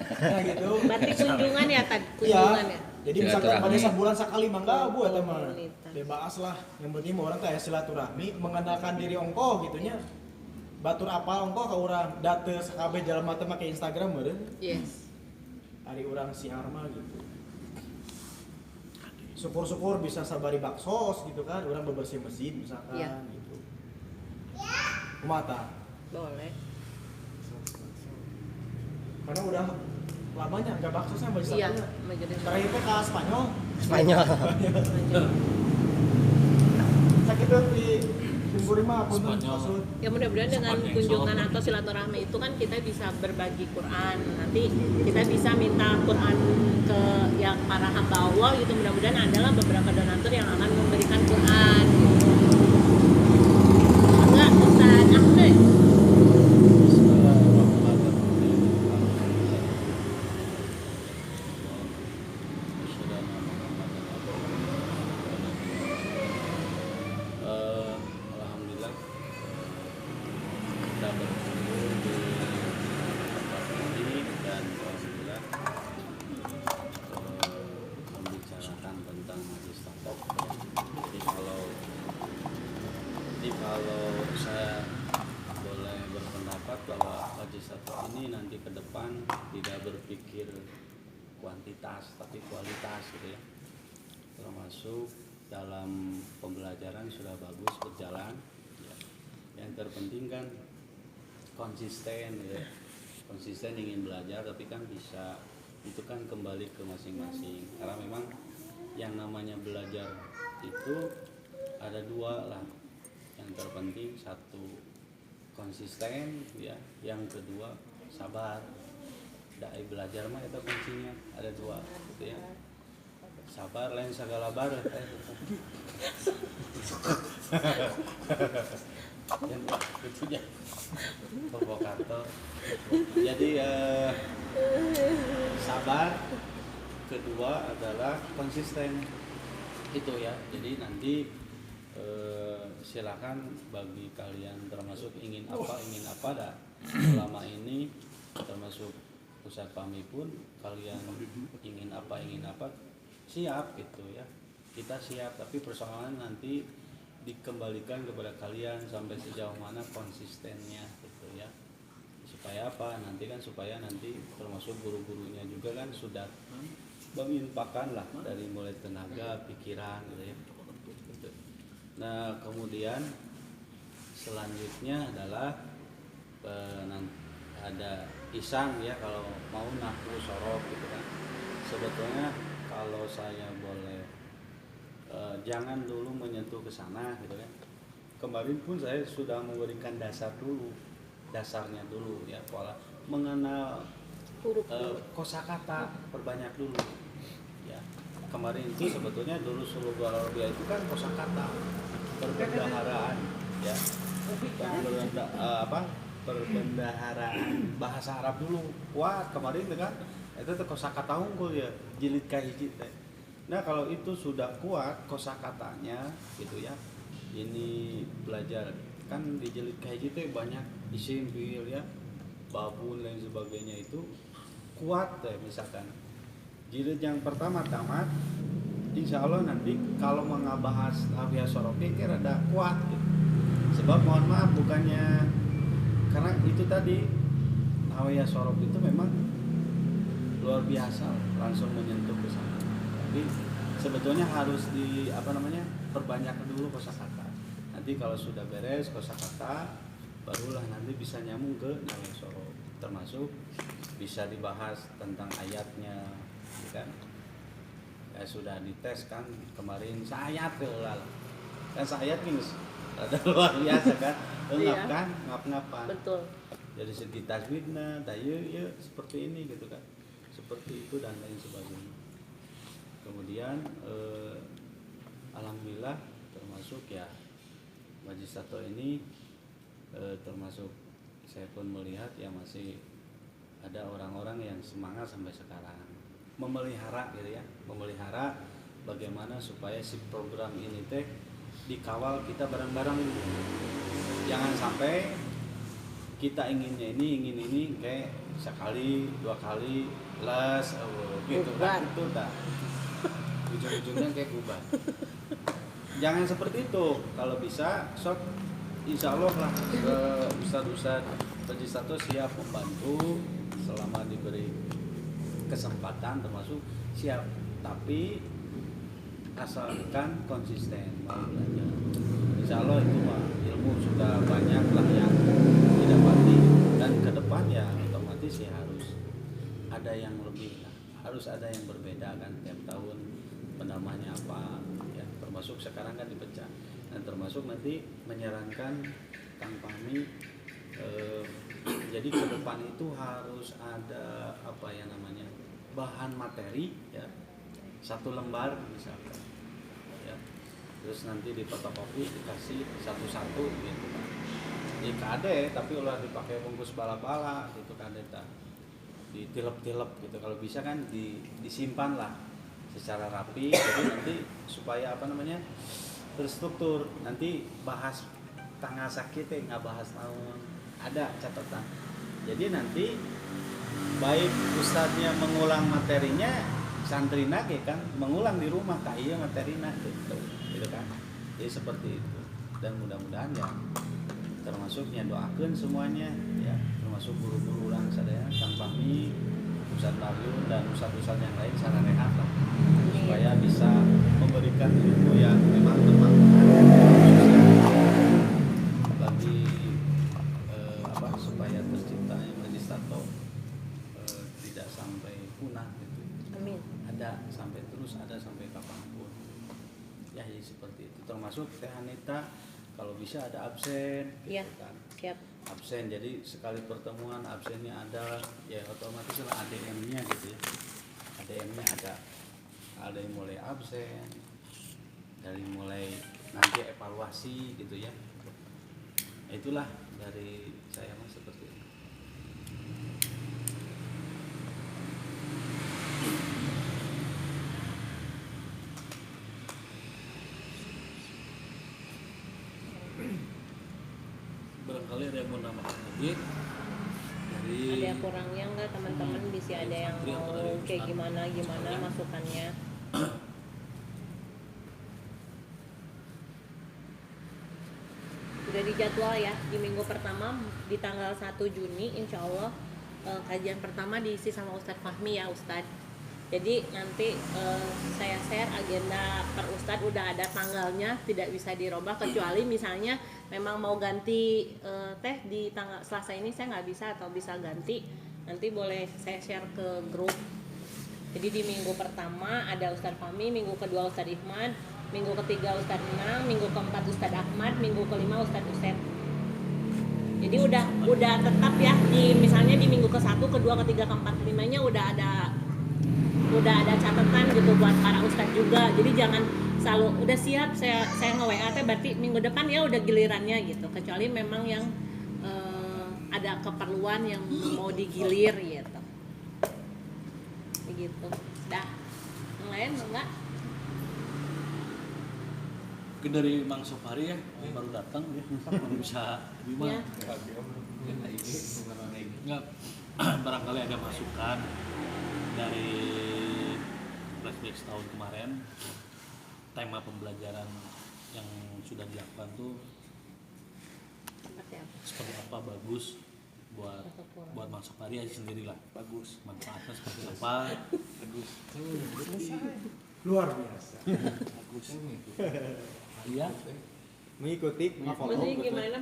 Nah gitu. Berarti kunjungan ya tadi, Iya. kunjungan ya. Jadi misalkan Silaturahmi. pada sebulan sekali mah enggak Bu eta mah. Komunitas. Bebas lah. Yang penting mah orang kayak silaturahmi mengenalkan diri ongkoh gitu nya. Batur apa ongkoh ka urang date sakabeh jalma teh make Instagram meureun. Yes. Ari urang siar mah gitu. Syukur-syukur bisa sabari baksos gitu kan, orang bebersih masjid misalkan Iya. gitu. Kumata. Boleh. Karena udah lamanya enggak baksosnya sama Iya, wisatanya. majelis. Terakhir teh ke Spanyol. Spanyol. Sakit di Timbur mah punten Spanyol. maksud. Ya mudah-mudahan dengan Sepanjang kunjungan sholat. atau silaturahmi itu kan kita bisa berbagi Quran. Nanti kita bisa minta Quran ke yang para hamba Allah gitu. Mudah-mudahan adalah beberapa donatur yang akan memberikan Quran. Gitu. Enggak, Ustaz Ahmed. Alhamdulillah kita bertemu di tempat ini dan alhamdulillah membicarakan tentang hadis takok. Jadi kalau saya boleh berpendapat bahwa hadis takok ini nanti ke depan tidak berpikir kuantitas tapi kualitas gitu ya. Termasuk dalam pembelajaran sudah bagus berjalan ya. Yang terpenting kan konsisten ya. Konsisten ingin belajar tapi kan bisa itu kan kembali ke masing-masing karena memang yang namanya belajar itu ada dua lah, yang terpenting satu konsisten ya, yang kedua sabar. Dai belajar mah itu kuncinya ada dua gitu ya, sabar lain segala bar yang itu ya provokator. Jadi sabar, kedua adalah konsisten itu ya. Jadi nanti silakan bagi kalian termasuk ingin apa dah selama ini termasuk Ustadz Fahmi pun kalian ingin apa siap gitu ya, kita siap, tapi persoalan nanti dikembalikan kepada kalian sampai sejauh mana konsistennya gitu ya. Supaya apa? Supaya nanti termasuk guru-gurunya juga kan sudah menginfakkan lah dari mulai tenaga, pikiran gitu ya. Gitu. Nah kemudian selanjutnya adalah ada isang ya, kalau mau nahwu sorok gitu kan. Sebetulnya kalau saya boleh jangan dulu menyentuh ke sana gitu kan. Kemarin pun saya sudah memberikan dasarnya dulu ya, pola mengenal huruf kosakata perbanyak dulu ya. Kemarin itu sebetulnya dulu sulugul arabiyah itu kan kosakata perbendaharaan ya, perbendaharaan bahasa Arab dulu kuat kemarin kan, itu kosakata unggul ya, jilid kahiji teh. Nah kalau itu sudah kuat kosakatanya gitu ya, ini belajar kan di jilid kahiji teh banyak isim fiil ya, babun lain sebagainya, itu kuat deh. Misalkan jilid yang pertama tamat, insya Allah nanti kalau mengabahas Alfiah Soroki kira ada kuat gitu. Sebab mohon maaf bukannya karena itu tadi Alfiah Soroki itu memang luar biasa langsung menyentuh ke sana. Tapi sebetulnya harus perbanyak dulu kosakata. Nanti kalau sudah beres kosakata barulah nanti bisa nyambung ke Alfiah Soroki, termasuk bisa dibahas tentang ayatnya kan. Ya sudah dites kan kemarin sayat lah kan, sayat ini ada luar biasa kan, ngap kan ngap-ngapan. betul. Dari segi tajwidnya ya seperti ini gitu kan, seperti itu dan lain sebagainya. Kemudian alhamdulillah termasuk ya Majlis Tato ini termasuk saya pun melihat ya masih ada orang-orang yang semangat sampai sekarang memelihara gitu ya, memelihara bagaimana supaya si program ini teh dikawal kita bareng-bareng. Jangan sampai kita ingin ini kayak sekali dua kali les gitu kan, itu dah ujung-ujungnya kayak kubah. Jangan seperti itu. Kalau bisa sok insya Allah lah ustadz-ustadz Majlis Tato siap membantu selama diberi kesempatan, termasuk siap, tapi asalkan konsisten mau belajar. Insya Allah itu mah ilmu sudah banyak lah yang didapati, dan ke depan ya otomatis ya harus ada yang lebih lah, harus ada yang berbeda kan tiap tahun penambahnya apa ya, termasuk sekarang kan dipecah, dan termasuk nanti menyarankan Kang Fahmi jadi ke depan itu harus ada apa ya namanya bahan materi ya, 1 lembar misalkan ya, terus nanti difotokopi dikasih satu-satu gitu kan, di kade tapi ulah dipakai bungkus bala-bala gitu kan, ditilep-tilep gitu, kalau bisa kan disimpan lah secara rapi, jadi nanti supaya apa namanya terstruktur, nanti bahas tanggal sakit nggak bahas tahun, ada catatan. Jadi nanti baik ustadznya mengulang materinya, santrina kan mengulang di rumah iya materina gitu kan. Jadi seperti itu, dan mudah-mudahan ya termasuknya doakan semuanya ya, termasuk guru-guru ulang sadaya Kang Fahmi, Ustadz Maryun dan ustadz-ustadz yang lain secara rehat lah, supaya bisa memberikan ilmu yang memang bermanfaat bagi supaya terciptanya Majlis Tato tidak sampai punah gitu. Amin. Ada sampai terus, ada sampai kapanpun ya, jadi seperti itu. Termasuk Teh Anita kalau bisa ada absen gitu Iya, kan. siap. Absen, jadi sekali pertemuan absennya ada ya, otomatis lah ADM-nya gitu ya, ADM-nya ada yang mulai absen, dari mulai nanti evaluasi gitu ya. Itulah dari saya mah seperti itu. Barangkali ada yang mau nambahkan lagi dari Ada yang kurangnya nggak teman-teman, bisa ada yang santri atau mau dari kayak ustadz gimana sekalian? masukannya. Udah dijadwal ya, di minggu pertama di tanggal 1 Juni insya Allah kajian pertama diisi sama Ustadz Fahmi ya Ustadz. Jadi nanti saya share agenda per Ustadz, udah ada tanggalnya, tidak bisa dirubah kecuali misalnya memang mau ganti teh di tanggal Selasa ini saya nggak bisa atau bisa ganti, nanti boleh saya share ke grup. Jadi di minggu pertama ada Ustadz Fahmi, minggu kedua Ustadz Ihmad, minggu ketiga Ustadz Enang, minggu keempat Ustadz Ahmad, minggu kelima Ustadz Usep. Jadi udah tetap ya, di misalnya di minggu ke-1, kedua, ketiga, keempat, kelimanya udah ada catatan gitu buat para ustadz juga. Jadi jangan selalu udah siap saya nge-WA teh berarti minggu depan ya udah gilirannya gitu. Kecuali memang yang ada keperluan yang mau digilir gitu. Begitu. Dah. Yang lain enggak? Mungkin dari Mang Sopari ya, yang baru datang ya, baru bisa gimana? Nggak, barangkali ada masukan dari flashback tahun kemarin, tema pembelajaran yang sudah dilakukan tuh seperti apa, bagus buat Mang Sopari aja sendiri lah, bagus manfaatnya seperti apa, bagus Luar biasa. bagus iya Mengikuti, Maksudnya gimana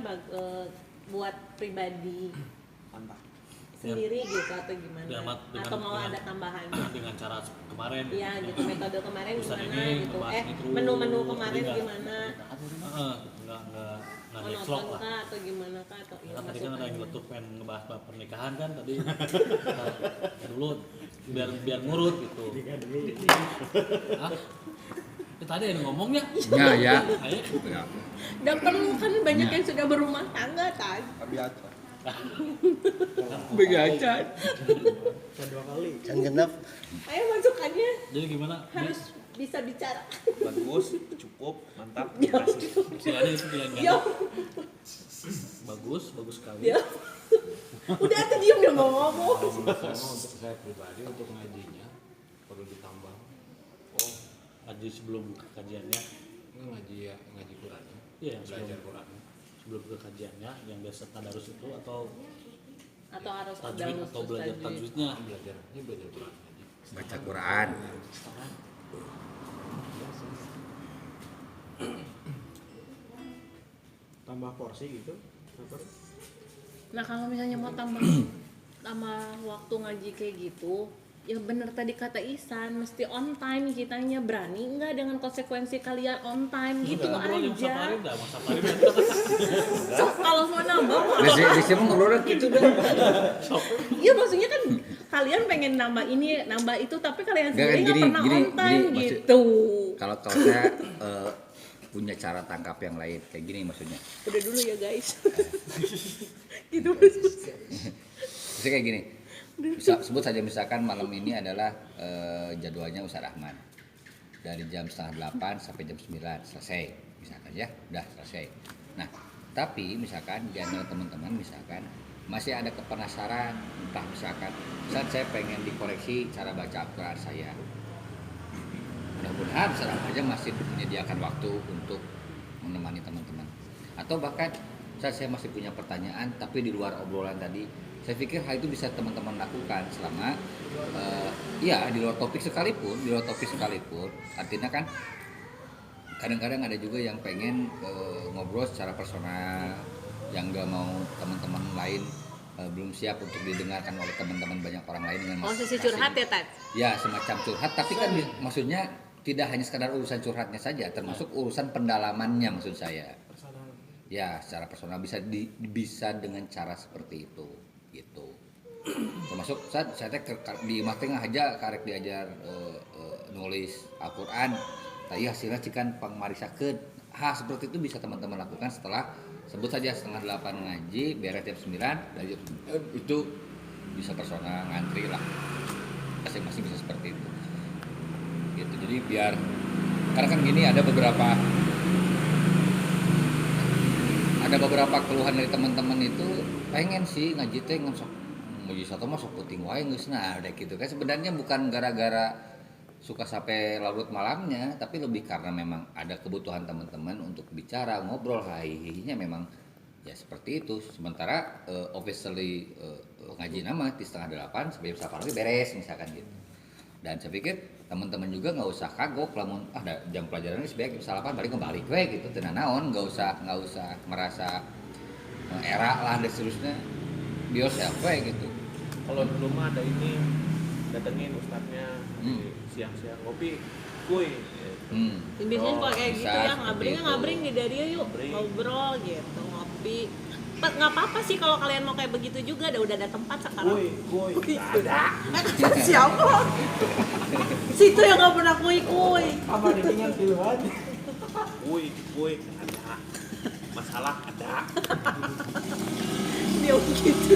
buat pribadi sendiri gitu atau gimana? Atau mau ada tambahan? Dengan cara kemarin. Iya gitu, metode kemarin Ustadz gimana ini gitu. ngebahas ini terus. Menu-menu kemarin Jadi nggak- gimana? Nggak Monoton nge-vlog lah. kah atau gimana kah atau Karena tadi kan ada yang letup pengen ngebahas bab pernikahan kan tadi. Dulu biar ngurut gitu. Ah, tadi ada yang ngomongnya. Ya. Ayo. Ya. Dan perlu kan banyak yang sudah berumah tangga kan? Begacan. Kedua kali. Can genep. Ayo masukannya Jadi gimana? harus bisa bicara. Bagus, cukup, mantap. Ya. Istilahnya itu pilihan Ya. ganda. Bagus sekali. Ya. Udah tuh diem udah mau ngomong. Sama untuk saya pribadi untuk ngajinya perlu ditambah. Ngaji sebelum buka kajiannya. Ngaji Quran. Iya, Belajar Quran. sebelum buka kajiannya yang biasa tadarus itu atau Atau harus ada tajwid atau belajar tajwidnya. Belajar Quran. Baca Quran. Tambah porsi gitu. Nah kalau misalnya mau tambah waktu ngaji kayak gitu, ya bener tadi kata Ihsan, mesti on time kitanya, berani nggak dengan konsekuensi kalian on time gitu aja. So, kalau mau nambah, Di sini ngobrolnya gitu dah. iya maksudnya kan kalian pengen nambah ini, nambah itu, tapi kalian Nggak, sendiri nggak gini, pernah gini, on time gini, maksud- gitu. Kalau saya punya cara tangkap yang lain kayak gini maksudnya. Udah dulu ya guys. Gitu maksudnya. Maksudnya kayak gini. Sebut saja misalkan malam ini adalah jadwalnya Ustadz Ahmad dari jam 7:30 sampai jam 9 selesai misalkan ya, udah selesai. Nah tapi misalkan di antara teman-teman misalkan masih ada kepenasaran, entah misalkan saat saya pengen dikoreksi cara baca Al-Quran saya, mudah-mudahan Ustadz Ahmad aja masih menyediakan waktu untuk menemani teman-teman. Atau bahkan saat saya masih punya pertanyaan tapi di luar obrolan tadi, saya pikir hal itu bisa teman-teman lakukan selama ya di luar topik sekalipun, artinya kan kadang-kadang ada juga yang pengen ngobrol secara personal, yang nggak mau teman-teman lain belum siap untuk didengarkan oleh teman-teman banyak orang lain dengan Sisi curhat ya Tat? ya semacam curhat, tapi kan maksudnya tidak hanya sekadar urusan curhatnya saja, termasuk urusan pendalamannya maksud saya. Ya secara personal bisa dengan cara seperti itu gitu. Termasuk saya di Mas Tengah aja karek diajar nulis Al-Quran, tapi hasilnya cikan pangmarisakeun. Seperti itu bisa teman-teman lakukan setelah sebut saja 7:30 ngaji, beres jam 9, dari jam 9 itu bisa personal ngantri lah. Masing-masing bisa seperti itu. Gitu. Jadi biar karena kan gini ada beberapa keluhan dari teman-teman itu pengen sih ngaji teh ngaji satu mah sok puting wae geus nah udah gitu kan, sebenarnya bukan gara-gara suka sampai larut malamnya, tapi lebih karena memang ada kebutuhan teman-teman untuk bicara, ngobrol, hahihinya memang ya seperti itu. Sementara officially ngaji nama di 7:30 sampai jam 8 beres misalkan gitu. Dan saya pikir teman-teman juga nggak usah kagok lamun ada jam pelajaran ini sebaik salapan balik we gitu tenan naon, nggak usah merasa era lah dan seterusnya bios we gitu. Kalau dulu mah ada ini datengin ustadznya siang-siang ngopi kuy. Biasanya kalau kayak gitu bisa ya seperti itu. ngabring di Dario yuk Ngabring. ngobrol gitu ngopi. Nggak apa-apa sih kalau kalian mau kayak begitu juga, udah ada tempat sekarang. Kuy. Siapa? Situ yang nggak pernah kuy. Apa dengan pilihan? Kuy ada. Masalah ada. Dia gitu.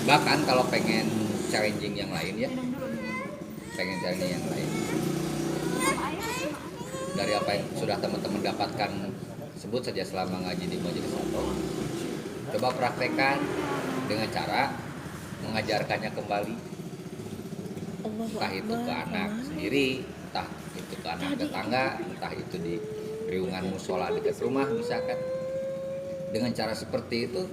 Bahkan kalau pengen challenging yang lain ya, pengen challenging yang lain dari apa yang sudah teman-teman dapatkan, sebut saja selama ngaji di Majelis Sato, coba praktekkan dengan cara mengajarkannya kembali, entah itu ke anak sendiri, entah itu ke anak tetangga, entah itu di riungan musola dekat rumah misalkan. Dengan cara seperti itu,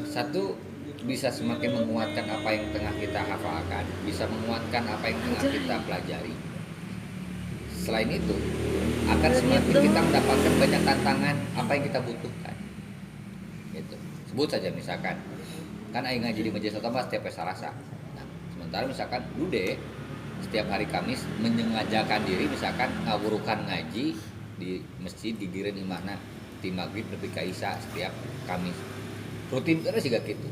satu bisa semakin menguatkan apa yang tengah kita hafalkan, bisa menguatkan apa yang tengah kita pelajari. Selain itu, akan semakin kita mendapatkan banyak tantangan apa yang kita butuhkan. Gitu. Sebut saja misalkan, kan aing ngaji di Majelis Sato setiap Selasa. Nah, sementara misalkan Dude setiap hari Kamis menyengajakan diri misalkan ngawurukan ngaji di masjid di Gireun Imahna di maghrib nepi ka isya setiap Kamis. Rutin terus juga gitu.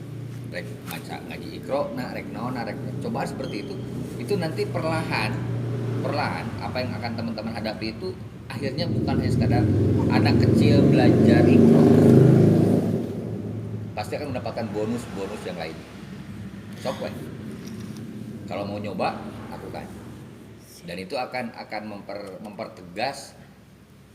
Rek maca ngaji Iqra, rek naon, rek coba seperti itu. Itu nanti perlahan apa yang akan teman-teman hadapi itu akhirnya bukan hanya sekadar anak kecil belajar Iqra. Pasti akan mendapatkan bonus-bonus yang lain. Sok we. Kalau mau nyoba, lakukan. Dan itu akan mempertegas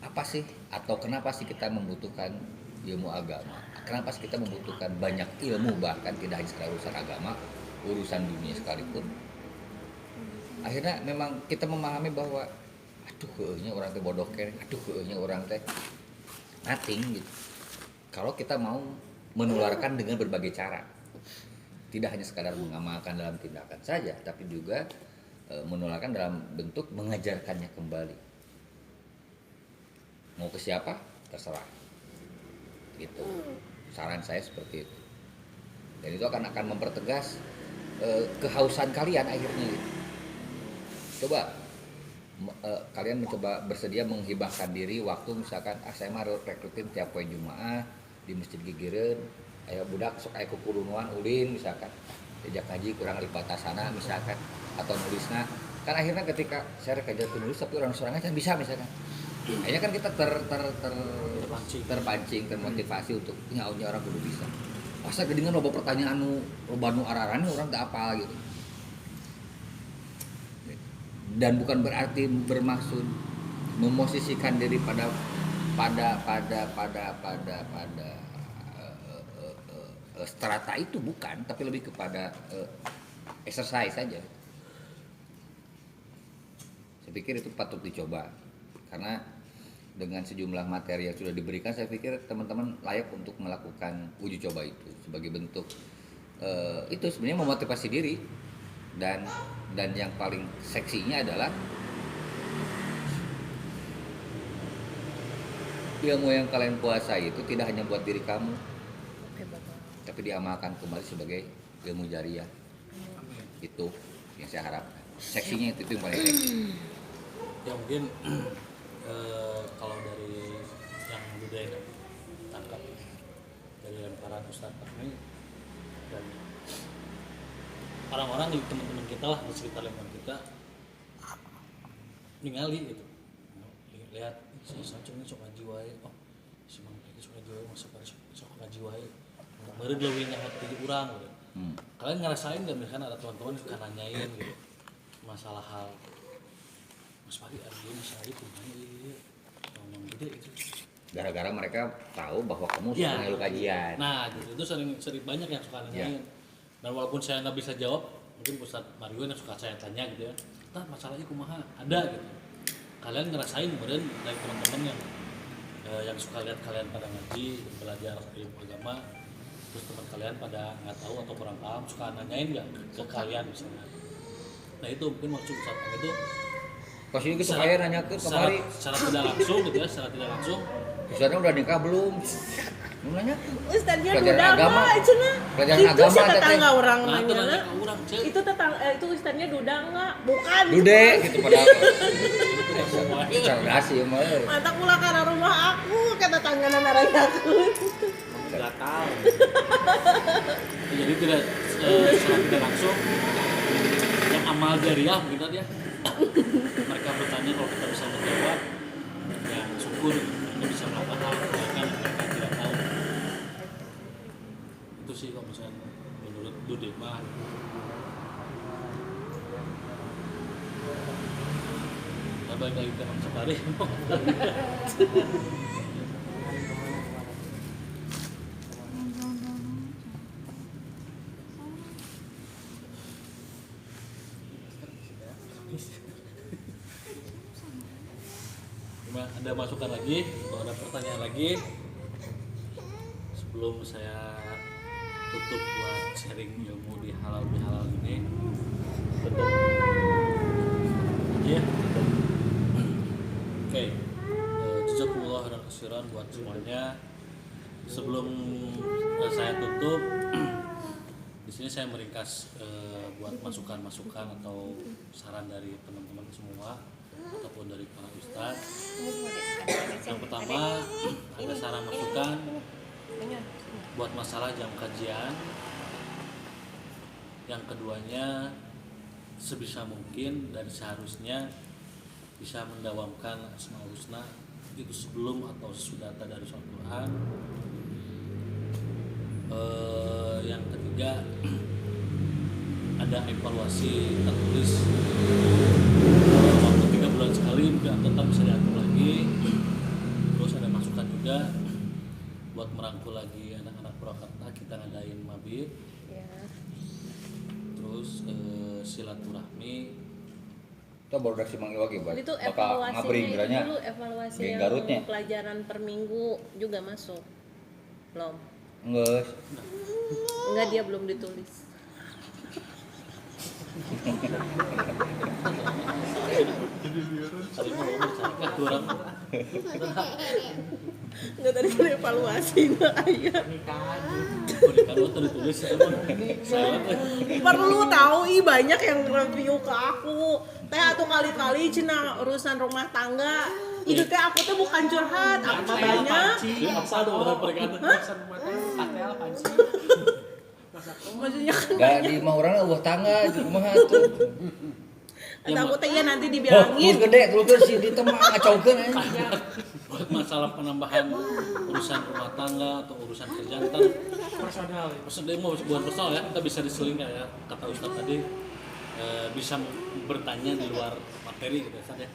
apa sih atau kenapa sih kita membutuhkan ilmu agama? Kenapa sih kita membutuhkan banyak ilmu, bahkan tidak hanya sekedar urusan agama, urusan dunia sekalipun. Akhirnya memang kita memahami bahwa aduh keueuhnya orang teh bodoh ke, aduh keueuhnya orang teh nothing gitu. Kalau kita mau menularkan dengan berbagai cara. Tidak hanya sekadar mengamalkan dalam tindakan saja, tapi juga menularkan dalam bentuk mengajarkannya kembali. Mau ke siapa? Terserah. Gitu. Saran saya seperti itu. Dan itu akan mempertegas kehausan kalian akhirnya gitu. Coba kalian mencoba bersedia menghibahkan diri waktu misalkan saya mah rekrutin tiap poin Jumaah di Masjid Gigireun, aya budak sok aya kukurunuan ulin misalkan. Diajak ngaji kurang lipatan sana misalkan atau nulisna. Kan akhirnya ketika saya kerja penulis tapi orang sorangan kan bisa misalkan. Akhirnya kan kita terpancing, termotivasi untuk nyaunya orang kudu bisa. Masa gedingan loba pertanyaan loba nu araran orang teu apal gitu. Dan bukan berarti bermaksud memosisikan diri pada strata itu bukan, tapi lebih kepada exercise saja. Saya pikir itu patut dicoba karena dengan sejumlah materi yang sudah diberikan, saya pikir teman-teman layak untuk melakukan uji coba itu sebagai bentuk itu sebenarnya memotivasi diri. Dan yang paling seksinya adalah ilmu yang kalian kuasai itu tidak hanya buat diri kamu, tapi diamalkan kembali sebagai ilmu jariah. Itu yang saya harapkan. Seksinya itu yang paling seksi. Ya mungkin kalau dari yang budaya tangkap dari lemparan Ustadz ini dan orang-orang di teman-teman kita lah di sekitar lingkungan kita ningali gitu, lihat si Sancung ini sok ngaji wae, oh si Mang Peki sok ngaji wae, masuk sok ngaji wae, meureun leuwih nyaho ti urang gitu. Kalian ngerasain gak misalkan ada teman-teman suka nanyain gitu masalah hal Mas Pagi ada masalah itu gimana ya ngomong gede gitu Gara-gara mereka tahu bahwa kamu suka ya, kajian. nah gitu itu sering banyak yang suka nanyain. Dan walaupun saya nggak bisa jawab, mungkin Ustadz Mario yang suka saya tanya gitu ya, "Tah, masalahnya kumaha?" Ada gitu. Kalian ngerasain kemudian dari teman-teman yang suka lihat kalian pada ngaji, belajar ilmu agama, terus teman kalian pada nggak tahu atau kurang paham, suka nanyain nggak ke kalian misalnya. Nah itu mungkin maksud Ustadz itu Pas ini gitu saya nanya ke kemari, secara tidak langsung gitu ya, secara tidak langsung Ustaznya udah nikah belum? Lu nanya? Ustaznya Pelajaran duda agama. enggak cenah? Pelajaran Itu agama, sih teteh. tetangga orang nah itu nanya. nanya ke orang cek Itu itu ustaznya duda enggak? Bukan. Dude gitu padahal. itu Cerdas sih mah. Mantap pula karena rumah aku kata tangganan naranyakeun. gatal. jadi tidak secara tidak langsung yang amal jariah gitu dia mereka bertanya kalau kita bisa menjawab ya syukur kita bisa melakukan hal kebaikan yang mereka tidak tahu. Itu sih kalau misalnya menurut Dude mah. Kita balik lagi ke Mang Sapari. Ada masukan lagi atau ada pertanyaan lagi sebelum saya tutup buat sharing ilmu di halal bihalal ini. Betul. Iya. Oke. Jazakumullah khairan katsiran buat semuanya. Sebelum saya tutup, di sini saya meringkas buat masukan-masukan atau saran dari teman-teman semua ataupun dari para ustadz. Yang pertama ada saran masukan buat masalah jam kajian. Yang keduanya sebisa mungkin dan seharusnya bisa mendawamkan Asmaul Husna itu sebelum atau sesudah tadarus Al-Quran. Yang ketiga ada evaluasi tertulis waktu 3 bulan sekali juga tetap bisa diatur lagi. Terus ada masukan juga buat merangkul lagi anak-anak Purwakarta, kita ngadain mabit. Ya. Terus silaturahmi. Kita baru dari Mang Iwagi, Pak. Itu Bakal evaluasinya ngabring itu kiranya. dulu evaluasi Geng yang Garutnya. pelajaran per minggu juga masuk. Belum. Enggak. Enggak, dia belum ditulis. Saling ngomong saya kurang. Enggak, tadi kan evaluasi nah aya. Kalau tertulis saya Perlu tahu banyak yang review ke aku. Teh atuh kali-kali cenah urusan rumah tangga. Itu teh aku tuh bukan curhat, apa banyak. apa ada orang perkataan Maksudnya kan Enggak di mah orang eueuh tangga di kumaha tuh. Eta aku teh ya nanti Oh, dibilangin. terus gede terus si di temah ngacaukeun aja. buat masalah penambahan urusan rumah tangga atau urusan kerjaan kan Personal. maksudnya mau bukan personal ya, kita bisa diseling ya kata Ustadz tadi bisa bertanya di luar materi gitu ya.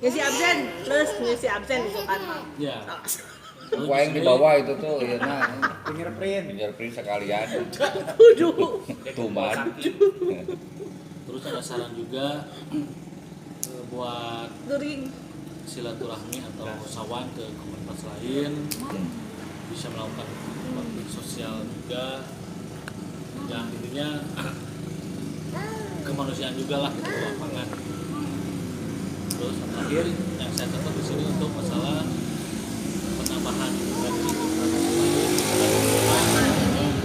Ngisi absen, plus ngisi absen itu kan. Ya. Gua yang di bawah itu tuh ya nah. Fingerprint. Fingerprint sekalian. Kudu. Tuman. Terus ada saran juga buat Gering. silaturahmi atau sawan ke komunitas lain, bisa melakukan bakti sosial juga. Ya intinya kemanusiaan juga lah gitu lapangan. Terus yang terakhir yang saya catat di sini untuk masalah penambahan gaji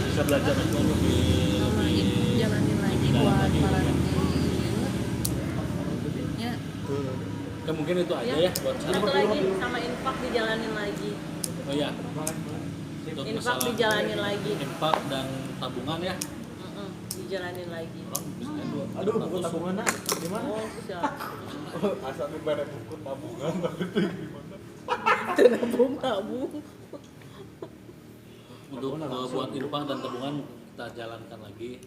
bisa belajar untuk lebih Jalanin lagi buat para ya. kan mungkin itu aja ya buat Satu saya. lagi sama infak dijalanin lagi. Oh ya, untuk Infak masalah dijalanin lagi. infak dan tabungan ya. Dijalanin lagi. Orang bisa dua. Aduh, buku tabungan nak. Di mana? Oh, siap. Asal di mana buku tabungan tapi itu gimana? Nabung. Untuk buat infak dan tabungan kita jalankan lagi.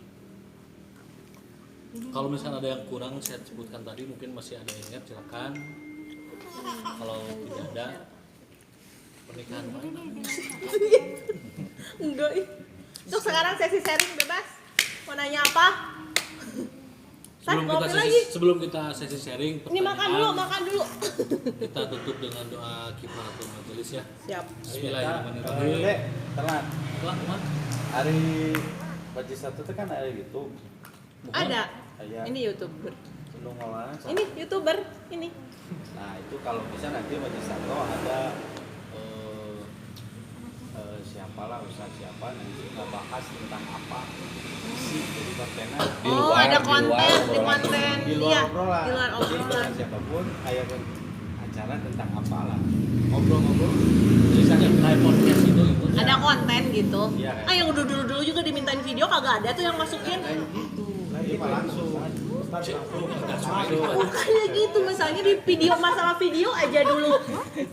Kalau misalnya ada yang kurang saya sebutkan tadi, mungkin masih ada yang ingat silakan. Kalau tidak ada pernikahan mana? Enggak ih. Terus sekarang sesi sharing bebas. Mau nanya apa? Sebelum kita sesi sharing Ini makan dulu. kita tutup dengan doa kifaratul majelis ya. Siap. Bismillahirrahmanirrahim. Dek, telat. Telat, Mak. Hari Baji satu itu kan ada gitu. Ada. Iya. Ini YouTuber. Lu ngolah. Ini YouTuber. Ini. Nah itu kalau bisa nanti Baji satu ada siapalah Ustaz siapa nanti kita bahas tentang apa sih jadi kontennya Oh, ada konten di konten. di luar Iya. obrolan. Di luar Jadi obrolan. dengan siapapun kayak acara tentang apalah ngobrol-ngobrol misalnya Live podcast itu. Ada konten gitu. Iya, kan? Yang dulu juga dimintain video kagak ada tuh yang masukin. ini mah langsung Bukannya gitu, misalnya di video masalah video aja dulu.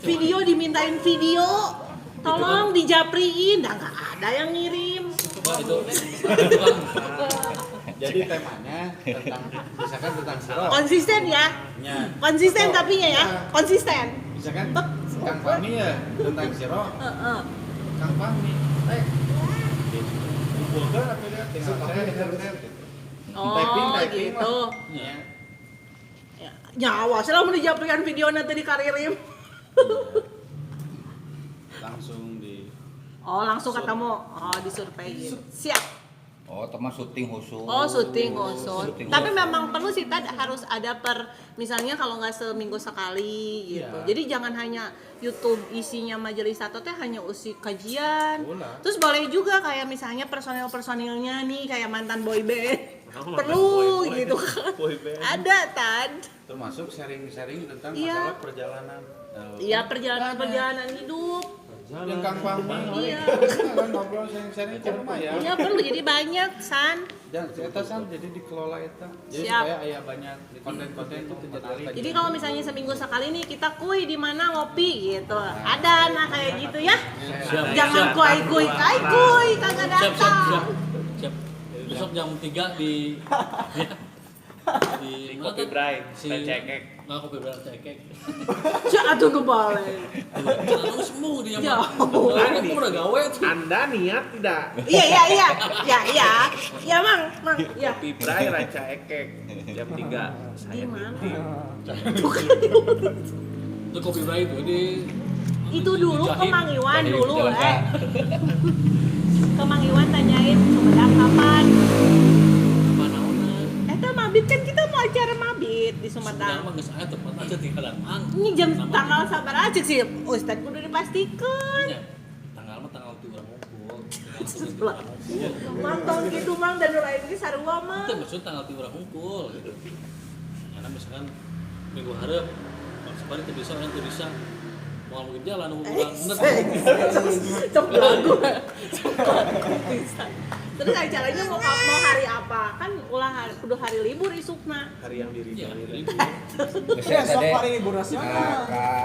Video dimintain video. Tolong dijapriin, nah nggak ada yang ngirim. Wah, itu jadi temanya tentang misalkan tentang sirop Konsisten ya, nya konsisten tapinya ya, konsisten. misalkan Kang Fahmi ya tentang sirop Kang Fahmi kumpulkan apa dia tinggal share Oh Typing, gitu. ya. Ya, nyawa, saya mau dijaprikan video nanti dikaririm. Langsung di Oh langsung ketemu, oh disurvei. Siap. Oh, teman syuting khusus. Oh syuting khusus. Syuting Tapi khusus. memang perlu sih Tad, harus ada misalnya kalau nggak seminggu sekali gitu. Iya. Jadi jangan hanya YouTube isinya majelis satu teh hanya usi kajian. Boleh. Terus boleh juga kayak misalnya personil-personilnya nih kayak mantan boy band. Perlu gitu kan. Ada Tad. termasuk sharing-sharing tentang Iya. masalah perjalanan Iya perjalanan hidup. yang Kang Fahmi Iya. kan ngobrol sharing-sharing ke rumah ya Iya perlu jadi banyak San. dan eta san jadi dikelola eta jadi Siap. supaya aya banyak konten-konten itu menarik Jadi kalau misalnya seminggu sekali nih kita kuy di mana ngopi gitu. Ada nah kayak gitu ya. Jangan kuy kagak datang. Siap. Besok jam 3 di Kopi Bray, Cekek. Nggak Kopi Bray Cekek. Ya atuh nu balik. Jangan sembuh dia Ya. mah. Aku udah gawe tuh. Anda niat tidak? Iya. Ya Mang. Ya. Kopi Bray Ranca Ekek jam 3 saya Gimana? Itu Kopi Bray itu di Itu dulu ke Mang Iwan Dari dulu Jalan K. Ke Mang Iwan tanyain Sumedang kapan. Panaunan. Eta mabit kan kita mau acara mabit di Sumedang Sumedang. mah geus aya tempat aja tinggalan ang. Ini jam tanggal sabar aja sih. Ustaz kudu dipastikan. Tanggal mah tanggal 3 ngumpul. Mantong gitu Mang dan lain ini sarua mah. Itu maksud tanggal 3 ngumpul gitu. Karena misalkan minggu hareup Sebari teu bisa, orang teu bisa. Mau mungkin jalan urang bener. Cok lagu. Bisa. Terus acaranya mau hari apa? Kan ulah kudu hari libur isukna. hari yang diri Iya, diri. libur. Geus eta Besok deh. hari libur nasional.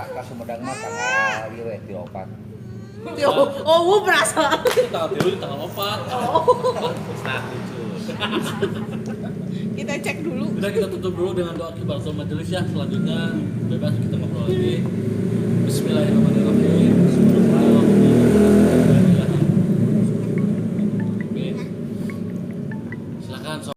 Ka Sumedang mah tanggal ieu we 34. Oh, gua berasa. Itu tanggal 3 tanggal 4. Nah, lucu. Kita cek dulu. Udah kita tutup dulu dengan doa kifaratul majelis ya. Selanjutnya bebas kita ngobrol lagi. Bismillahirrahmanirrahim.